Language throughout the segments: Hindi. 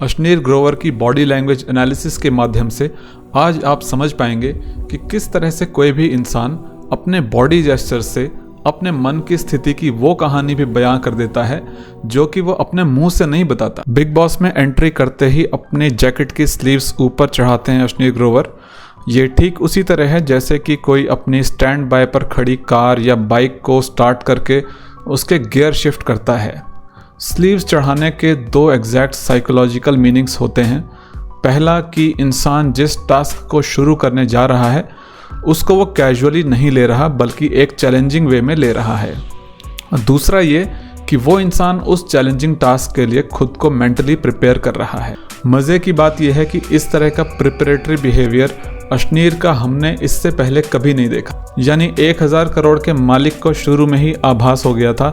अश्नीर ग्रोवर की बॉडी लैंग्वेज एनालिसिस के माध्यम से आज आप समझ पाएंगे कि किस तरह से कोई भी इंसान अपने बॉडी जेस्चर से अपने मन की स्थिति की वो कहानी भी बयां कर देता है जो कि वो अपने मुंह से नहीं बताता। बिग बॉस में एंट्री करते ही अपने जैकेट की स्लीव्स ऊपर चढ़ाते हैं अश्नीर ग्रोवर। ये ठीक उसी तरह है जैसे कि कोई अपनी स्टैंड बाय पर खड़ी कार या बाइक को स्टार्ट करके उसके गियर शिफ्ट करता है। स्लीव्स चढ़ाने के दो एग्जैक्ट साइकोलॉजिकल मीनिंग्स होते हैं। पहला कि इंसान जिस टास्क को शुरू करने जा रहा है उसको वो कैजुअली नहीं ले रहा बल्कि एक चैलेंजिंग वे में ले रहा है। दूसरा ये कि वो इंसान उस चैलेंजिंग टास्क के लिए खुद को मेंटली प्रिपेयर कर रहा है। मज़े की बात यह है कि इस तरह का प्रिपरेटरी बिहेवियर अश्नीर का हमने इससे पहले कभी नहीं देखा। यानी 1000 करोड़ के मालिक को शुरू में ही आभास हो गया था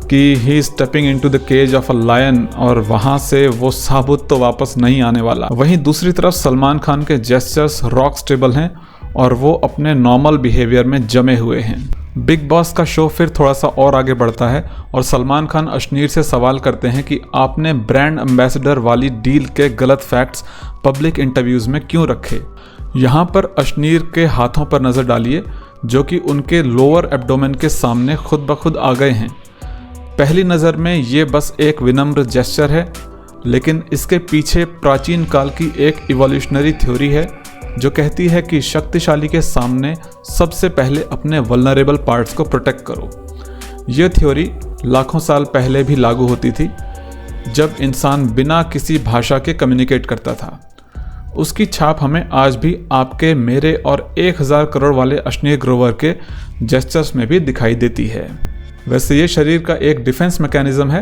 कि he stepping into the cage of a lion और वहाँ से वो साबुत तो वापस नहीं आने वाला। वहीं दूसरी तरफ सलमान खान के जेस्चर्स रॉक स्टेबल हैं और वो अपने नॉर्मल बिहेवियर में जमे हुए हैं। बिग बॉस का शो फिर थोड़ा सा और आगे बढ़ता है और सलमान खान अश्नीर से सवाल करते हैं कि आपने ब्रांड एम्बेसडर वाली डील के गलत फैक्ट्स पब्लिक इंटरव्यूज़ में क्यों रखे। यहाँ पर अश्नीर के हाथों पर नज़र डालिए जो कि उनके लोअर एब्डोमेन के सामने खुद ब खुद आ गए हैं। पहली नज़र में ये बस एक विनम्र जेस्चर है, लेकिन इसके पीछे प्राचीन काल की एक इवोल्यूशनरी थ्योरी है जो कहती है कि शक्तिशाली के सामने सबसे पहले अपने वल्नरेबल पार्ट्स को प्रोटेक्ट करो। यह थ्योरी लाखों साल पहले भी लागू होती थी जब इंसान बिना किसी भाषा के कम्युनिकेट करता था। उसकी छाप हमें आज भी आपके, मेरे और 1000 करोड़ वाले अश्नीर ग्रोवर के जेस्चर्स में भी दिखाई देती है। वैसे ये शरीर का एक डिफेंस मैकेनिज्म है।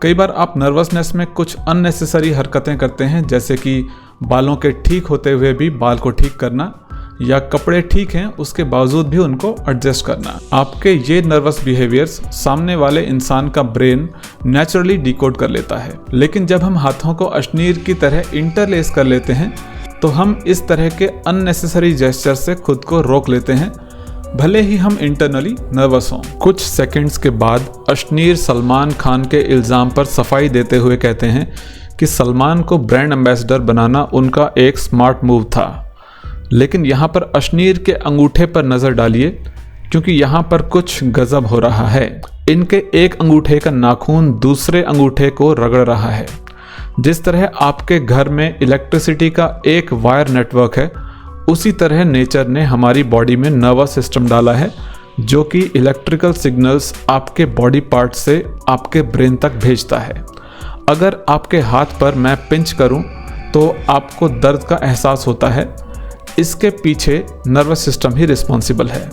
कई बार आप नर्वसनेस में कुछ अननेसेसरी हरकतें करते हैं, जैसे कि बालों के ठीक होते हुए भी बाल को ठीक करना या कपड़े ठीक हैं उसके बावजूद भी उनको एडजस्ट करना। आपके ये नर्वस बिहेवियर्स सामने वाले इंसान का ब्रेन नेचुरली डिकोड कर लेता है। लेकिन जब हम हाथों को अश्नीर की तरह इंटरलेस कर लेते हैं तो हम इस तरह के अननेसेसरी जेस्चर से खुद को रोक लेते हैं, भले ही हम इंटरनली नर्वस हों। कुछ सेकंड्स के बाद अश्नीर सलमान खान के इल्ज़ाम पर सफाई देते हुए कहते हैं कि सलमान को ब्रांड एम्बेसडर बनाना उनका एक स्मार्ट मूव था। लेकिन यहाँ पर अश्नीर के अंगूठे पर नज़र डालिए क्योंकि यहाँ पर कुछ गजब हो रहा है। इनके एक अंगूठे का नाखून दूसरे अंगूठे को रगड़ रहा है। जिस तरह आपके घर में इलेक्ट्रिसिटी का एक वायर नेटवर्क है, उसी तरह नेचर ने हमारी बॉडी में नर्वस सिस्टम डाला है जो कि इलेक्ट्रिकल सिग्नल्स आपके बॉडी पार्ट से आपके ब्रेन तक भेजता है। अगर आपके हाथ पर मैं पिंच करूं तो आपको दर्द का एहसास होता है। इसके पीछे नर्वस सिस्टम ही रिस्पॉन्सिबल है।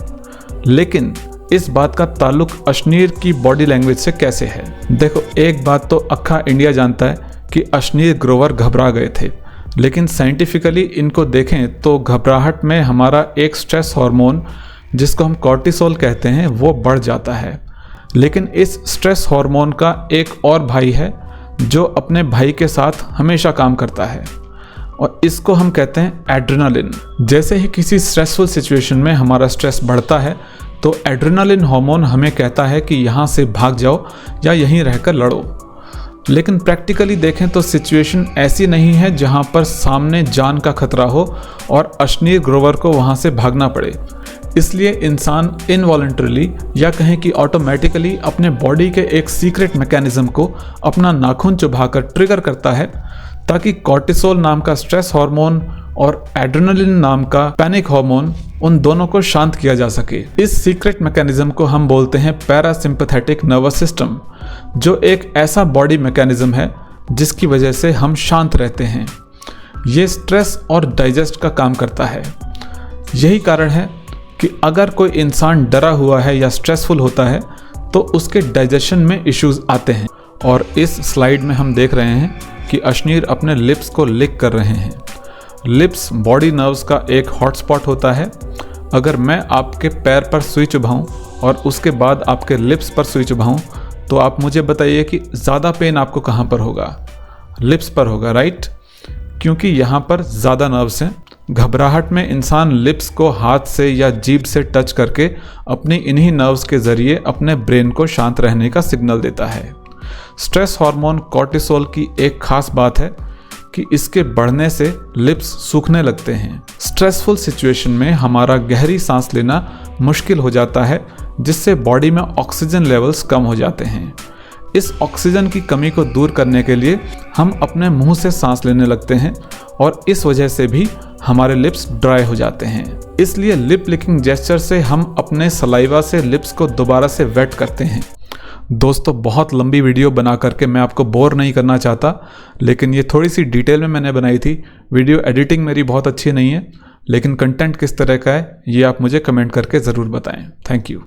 लेकिन इस बात का ताल्लुक अश्नीर की बॉडी लैंग्वेज से कैसे है? देखो, एक बात तो अक्खा इंडिया जानता है कि अश्नीर ग्रोवर घबरा गए थे, लेकिन साइंटिफिकली इनको देखें तो घबराहट में हमारा एक स्ट्रेस हार्मोन जिसको हम कॉर्टिसोल कहते हैं वो बढ़ जाता है। लेकिन इस स्ट्रेस हार्मोन का एक और भाई है जो अपने भाई के साथ हमेशा काम करता है और इसको हम कहते हैं एड्रेनालिन। जैसे ही किसी स्ट्रेसफुल सिचुएशन में हमारा स्ट्रेस बढ़ता है तो एड्रेनालिन हार्मोन हमें कहता है कि यहाँ से भाग जाओ या यहीं रहकर लड़ो। लेकिन प्रैक्टिकली देखें तो सिचुएशन ऐसी नहीं है जहाँ पर सामने जान का खतरा हो और अश्नीर ग्रोवर को वहाँ से भागना पड़े। इसलिए इंसान इनवॉलंटरीली या कहें कि ऑटोमेटिकली अपने बॉडी के एक सीक्रेट मैकेनिज्म को अपना नाखून चुभाकर ट्रिगर करता है ताकि कॉर्टिसोल नाम का स्ट्रेस हार्मोन और एड्रेनालिन नाम का पैनिक हार्मोन, उन दोनों को शांत किया जा सके। इस सीक्रेट मैकेनिज्म को हम बोलते हैं पैरासिम्पैथेटिक नर्वस सिस्टम, जो एक ऐसा बॉडी मैकेनिज्म है जिसकी वजह से हम शांत रहते हैं। ये स्ट्रेस और डाइजेस्ट का काम करता है। यही कारण है कि अगर कोई इंसान डरा हुआ है या स्ट्रेसफुल होता है तो उसके डाइजेशन में इश्यूज आते हैं। और इस स्लाइड में हम देख रहे हैं कि अश्नीर अपने लिप्स को लिक कर रहे हैं। लिप्स बॉडी नर्व्स का एक हॉटस्पॉट होता है। अगर मैं आपके पैर पर सुई चुभाऊं और उसके बाद आपके लिप्स पर सुई चुभाऊं तो आप मुझे बताइए कि ज़्यादा पेन आपको कहाँ पर होगा? लिप्स पर होगा, राइट? क्योंकि यहाँ पर ज़्यादा नर्व्स हैं। घबराहट में इंसान लिप्स को हाथ से या जीभ से टच करके अपनी इन्हीं नर्व्स के ज़रिए अपने ब्रेन को शांत रहने का सिग्नल देता है। स्ट्रेस हार्मोन कॉर्टिसोल की एक खास बात है कि इसके बढ़ने से लिप्स सूखने लगते हैं। स्ट्रेसफुल सिचुएशन में हमारा गहरी सांस लेना मुश्किल हो जाता है, जिससे बॉडी में ऑक्सीजन लेवल्स कम हो जाते हैं। इस ऑक्सीजन की कमी को दूर करने के लिए हम अपने मुंह से सांस लेने लगते हैं और इस वजह से भी हमारे लिप्स ड्राई हो जाते हैं। इसलिए लिप लिकिंग जेस्चर से हम अपने सलाइवा से लिप्स को दोबारा से वेट करते हैं। दोस्तों, बहुत लंबी वीडियो बना करके मैं आपको बोर नहीं करना चाहता, लेकिन ये थोड़ी सी डिटेल में मैंने बनाई थी। वीडियो एडिटिंग मेरी बहुत अच्छी नहीं है, लेकिन कंटेंट किस तरह का है ये आप मुझे कमेंट करके ज़रूर बताएं। Thank you.